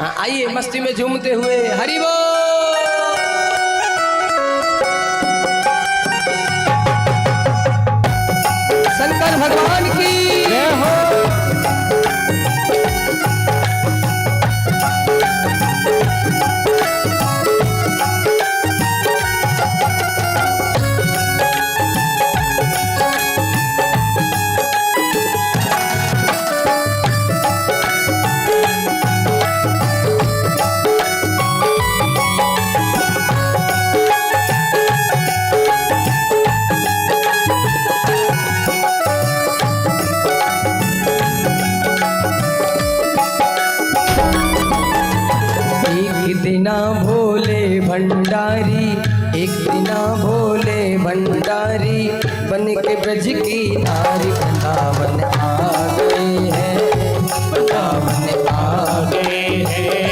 हाँ, आइए मस्ती में झूमते हुए हरि बोल। शंकर भगवान की जय हो। दिना भोले भंडारी, एक दिना भोले भंडारी, बन के ब्रज की नारी वृंदावन आ गए हैं, वृंदावन आ गए हैं।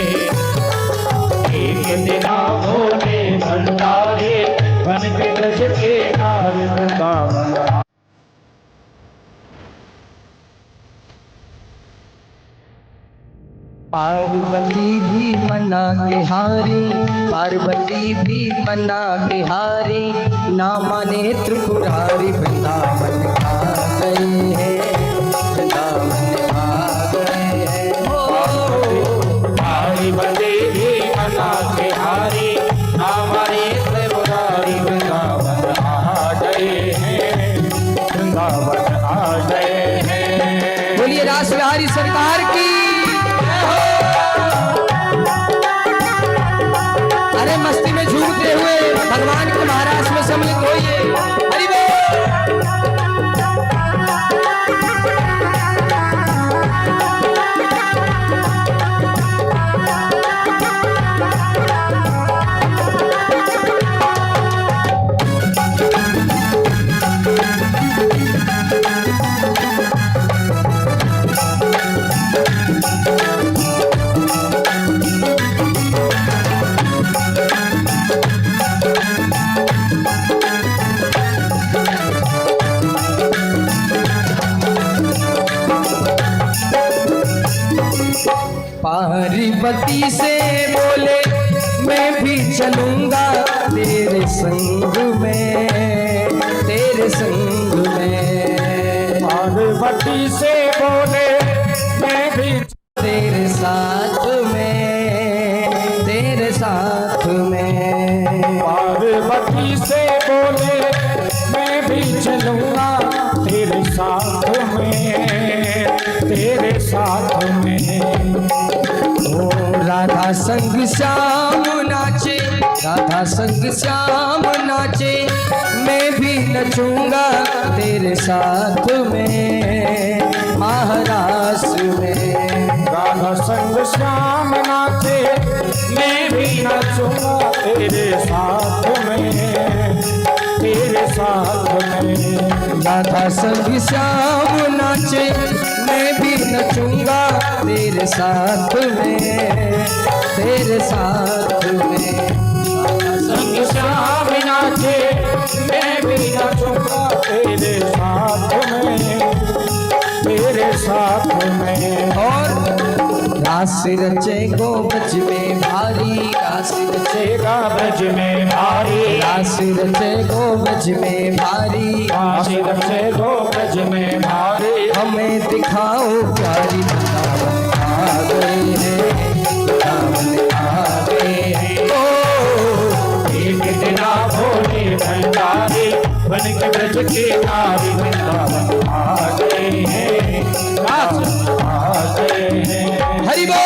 एक दिना भोले भंडारी, बन के ब्रज की नारी वृंदावन। पार्वती भी मना के हारी, पार्वती भी मना के हारी, ना माने त्रिपुरारी वृंदावन आ गए हैं, वृंदावन आ गए हैं। पार्वती भी मना के हारी, ना माने त्रिपुरारी वृंदावन आ गए हैं, वृंदावन आ गए हैं। बोलिए रास बिहारी सरकार की। अरे मस्ती में झूमते हुए भगवान के महाराज में सम्मिलित होइए। हरि बोल। पार्वती से बोले मैं भी चलूंगा तेरे संग में, तेरे संग में। पार्वती से बोले मैं भी तेरे साथ में, तेरे साथ में। पार्वती से बोले मैं भी चलूंगा तेरे साथ में, तेरे साथ में। ओ राधा संग श्याम नाचे, राधा संग श्याम नाचे, मैं भी नचूंगा तेरे साथ में, महारास में। राधा संग श्याम नाचे, मैं भी नचूंगा तेरे साथ में, तेरे साथ में। राधा संग श्याम नाचे, मैं भी नचूंगा तेरे साथ में, तेरे साथ में। संग श्याम नाचे, मैं भी नचूंगा तेरे साथ में, तेरे साथ में। और रास रचे गो ब्रज में भारी, रास रचेगा ब्रज में भारी, रास रचे गो ब्रज में भारी, रास रचे गो ब्रज में भारी। हमें दिखाओ प्यारी वृंदावन आ गए हैं, वृंदावन आ गए हैं। ओ एक दिना भोले भंडारी, बन के ब्रज की नारी वृंदावन आ गए हैं, आ गए हैं। हरि बोल।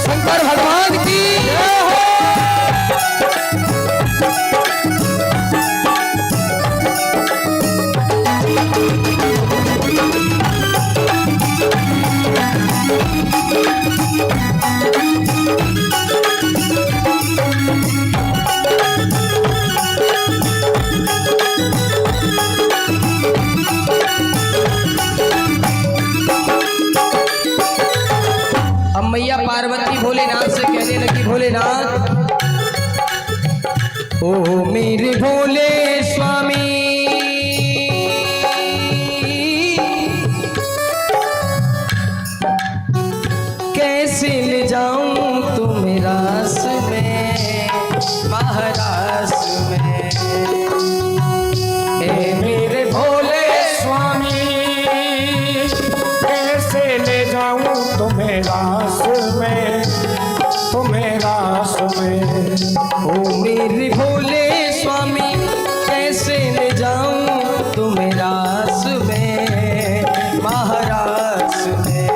शंकर भगवान की जय हो। ओ मेरे भोले स्वामी, कैसे ले जाऊं तुम्हें रास में, महारास में। ए मेरे भोले स्वामी, कैसे ले जाऊं तुम्हें रास में, तुम्हें रास में। ओ मेरे भोले स्वामी, कैसे ले जाऊं तुम्हें रास में, महारास में।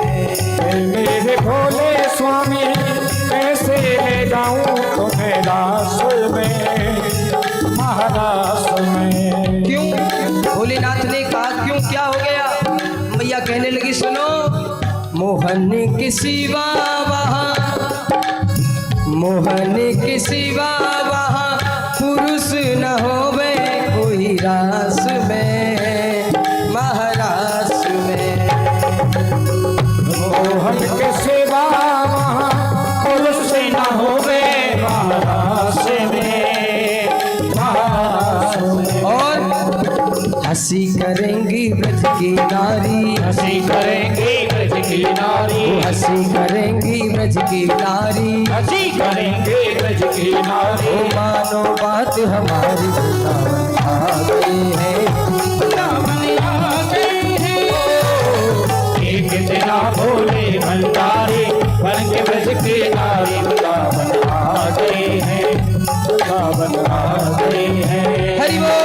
मेरे भोले स्वामी, कैसे ले जाऊं तुम्हें रास में, महारास में। क्यों? भोलेनाथ ने कहा क्यों, क्या हो गया? मैया कहने लगी सुनो, मोहन के सिवा वहाँ, मोहन के सिवा वहाँ पुरुष न होवे कोई रास में, महारास में। मोहन के सिवा वहाँ पुरुष न होवे महारास में, महारास में। और हंसी करेंगी ब्रज की नारी, हंसी करेंगी ब्रज की नारी, हंसी करेंगी ब्रज की नारी। हंसी करेंगे ब्रज की नारी। ओ मानो बात हमारी, वृंदावन आ गए हैं, वृंदावन आ गए हैं। एक तेरा भोले भंडारी, बन के ब्रज की नारी। वृंदावन आ गए हैं, वृंदावन आ गए हैं। हरि बोल।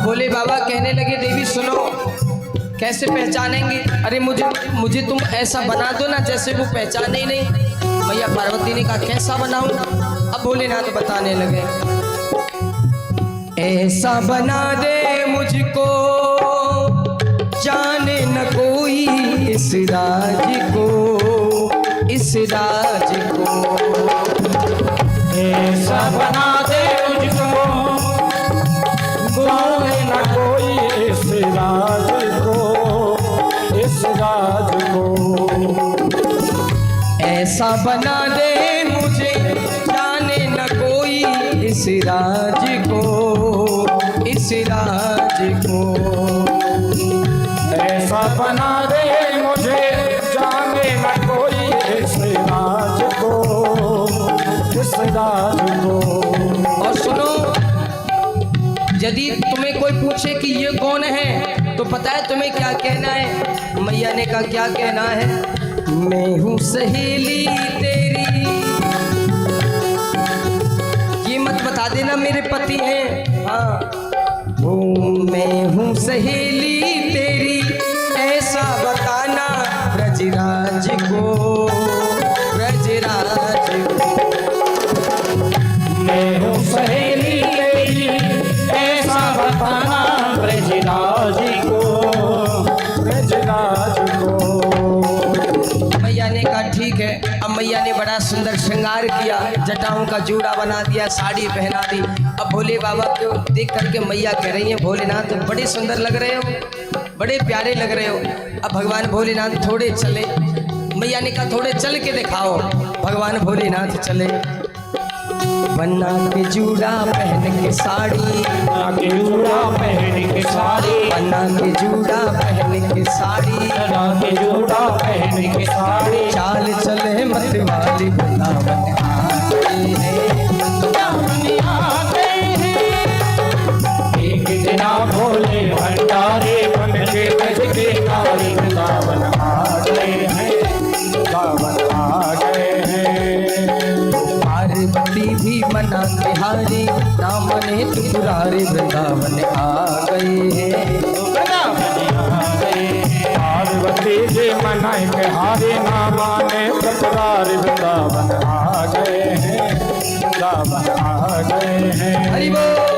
भोले बाबा कहने लगे देवी सुनो, कैसे पहचानेंगे? अरे मुझे तुम ऐसा बना दो ना जैसे वो पहचाने ही नहीं। मैया पार्वती ने कहा कैसा बनाऊं? अब भोलेनाथ बताने लगे, ऐसा बना दे मुझको जाने न कोई इस राज को, इस राज को। ऐसा बना दे मुझको जाने न कोई इस राज को, इस राज को। ऐसा बना दे मुझे जाने न कोई इस राज को, इस राज को। ऐसा बना दे मुझे जाने न कोई इस राज को, इस राज को। और सुनो, यदि तुम्हें कोई पूछे कि ये कौन है तो पता है तुम्हें क्या कहना है? मैया ने कहा क्या कहना है? मैं हूँ सहेली तेरी। ये मत बता देना मेरे पति हैं, हाँ। मैं हूँ सहेली तेरी, ऐसा बताना ब्रजराज को, ब्रजराज को। मैं हूँ सहेली तेरी, ऐसा बताना ब्रजराज को, ब्रजराज को। मैया ने कहा ठीक है। अब मैया ने बड़ा सुंदर श्रृंगार किया, जटाओं का जूड़ा बना दिया, साड़ी पहना दी। अब भोले बाबा को देख करके मैया कह रही है भोलेनाथ बड़े सुंदर लग रहे हो, बड़े प्यारे लग रहे हो। अब भगवान भोलेनाथ थोड़े चले, मैया ने कहा थोड़े चल के दिखाओ। भगवान भोलेनाथ चले, बन्ना के जूड़ा पहन के साड़ी, बन्ना के जूड़ा पहन के साड़ी, बन्ना के जूड़ा पहन के साड़ी, बन्ना के जूड़ा पहन के साड़ी। चाल चले मत वाली, वृंदावन आ गए हैं, वृंदावन आ गए हैं। एक जना भोले भंडारी, बन के ब्रज के नारी। वृंदावन आ गए हैं, वृंदावन आ गए हैं। पार पार्वती भी मना बिहारी, ना मने त्रिपुरारी वृंदावन आ गए हैं। पार्वती जी मनाए बिहारी, ना माने त्रिपुरारी वृंदावन आ गए हैं, वृंदावन आ गए हैं। हरि बोल।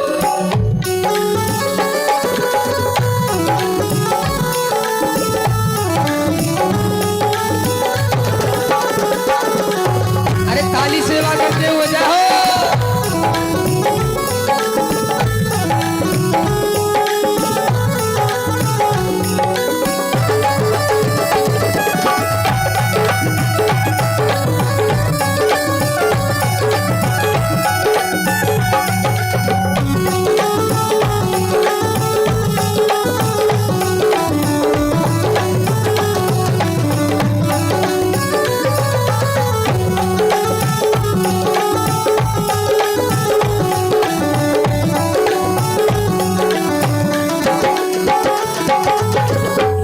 अरे ताली सेवा करते हुए जाओ।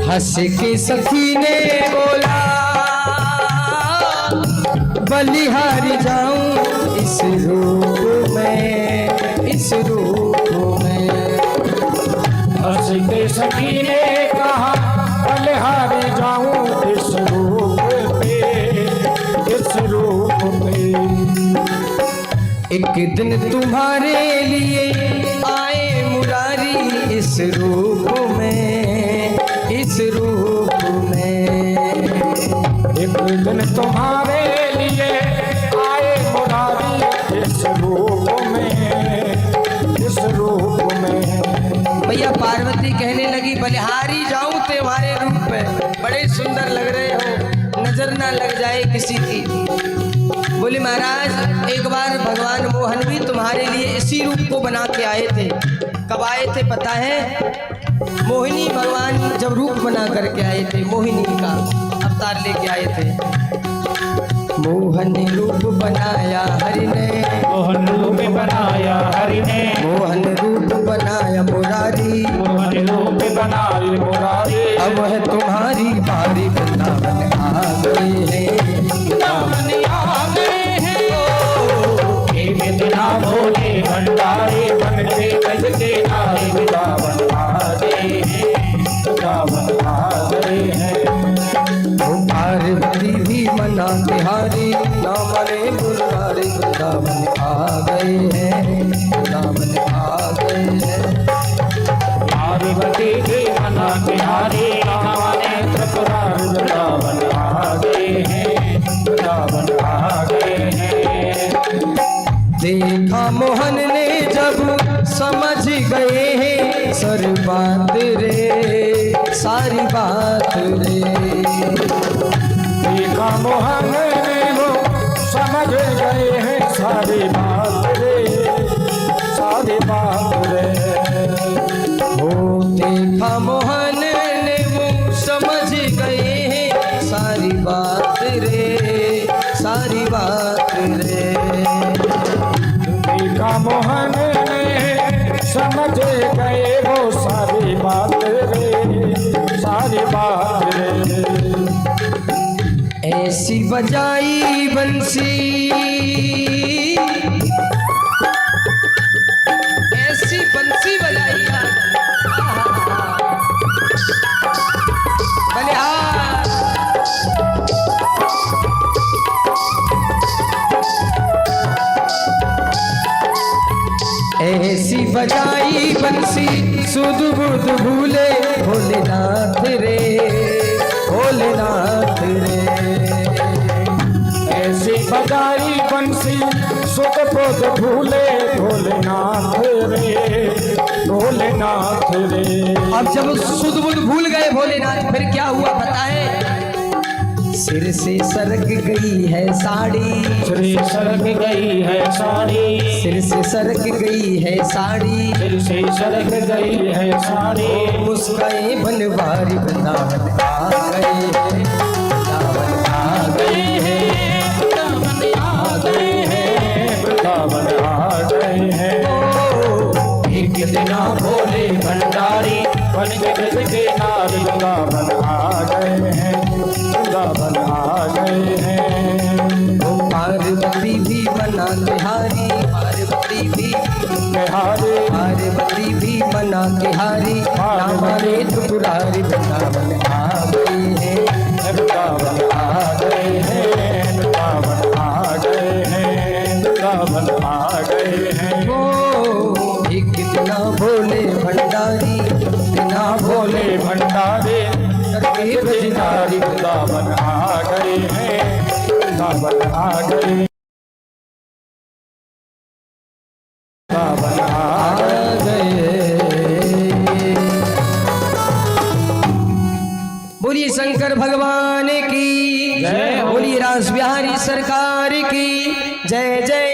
हंस के सखी ने बोला, बलिहारी जाऊं इस रूप में, इस रूप में। हंस के सखी ने कहा, बलिहारी जाऊं इस रूप पे, इस रूप में। एक दिन तुम्हारे लिए आए मुरारी इस रूप में, इस रूप में। एक दिन तुम्हारे लिए आए मुरारी इस रूप में, इस रूप में। भैया पार्वती कहने लगी, बलिहारी जाऊं तुम्हारे रूप में, बड़े सुंदर लग रहे हो, नजर ना लग जाए किसी की। बोले महाराज, एक बार भगवान मोहन भी तुम्हारे लिए इसी रूप को बना के आए थे। कब आए थे पता है? मोहिनी भगवान जब रूप बना करके आए थे, मोहिनी का अवतार लेके आए थे। मोहन रूप बनाया हरि ने, मोहन रूप बनाया हरि ने, मोहन रूप बनाया मुरारी, मोहन रूप बनाया मुरारी। अब है तुम्हारी बारी, वृंदावन आ गए हैं, वृंदावन आ गए हैं। एक दिना भोले भंडारी, बन के गज के नारी, वृंदावन आ गए हैं, वृंदावन आ गए हैं। पार्वती भी मना बिहारी, ना मने मुरारी, वृंदावन आ गए हैं, वृंदावन आ गए हैं। पार्वती के मना बिहारी, ना माने त्रिपुरारी, वृंदावन आ गए हैं, वृंदावन आ गए हैं। देखा मोहन ने जब समझ गए हैं सारी बात रे, सारी बात रे। देखा मोहन ने वो समझ गए हैं सारी बात रे, सारी बात रे। हो देखा मोहन ने वो समझ गए हैं सारी बात रे, सारी बात रे। देखा मोहन ने समझ गए वो सारी बात रे, सारी बात रे। ऐसी बजाई बंसी, ऐसी बंसी बजाई बलिहार। ऐसी बजाई बंसी, सुध बुध भूले भोलेनाथ रे, भोलेनाथ रे। ऐसी बजाई बंसी, सुख बोध भूले भोलेनाथ रे, भोलेनाथ रे। अब जब सुध बुध भूल गए भोलेनाथ, फिर क्या हुआ पता है? सिर से सरक गई है साड़ी, श्री सरक गई है साड़ी, सिर से सरक गई है साड़ी, सिर से सरक गई है साड़ी। मुस्काए बनवारी, वृंदावन आ गए हैं, वृंदावन आ गए हैं, वृंदावन आ गए हैं, वृंदावन आ गए हैं। एक दिना भोले भंडारी, बन के ब्रज के नारी, वृंदावन आ गए हैं, वृंदावन आ गए हैं। पार्वती भी मना बिहारी पार्वती भी हारे पार्वती भी मना के हारी हमारे त्रिपुरारी वृंदावन आ गए हैं वृंदावन आ गए हैं, वृंदावन आ गए हैं, वृंदावन आ गए हैं। ओ एक कितना भोले भंडारी कितना भोले भंडारे करके ब्रजधारी वृंदावन आ गए हैं, वृंदावन आ गए, वृंदावन आ गए। बोलिए शंकर भगवान की जय हो। बोलिए रास बिहारी सरकार की जय जय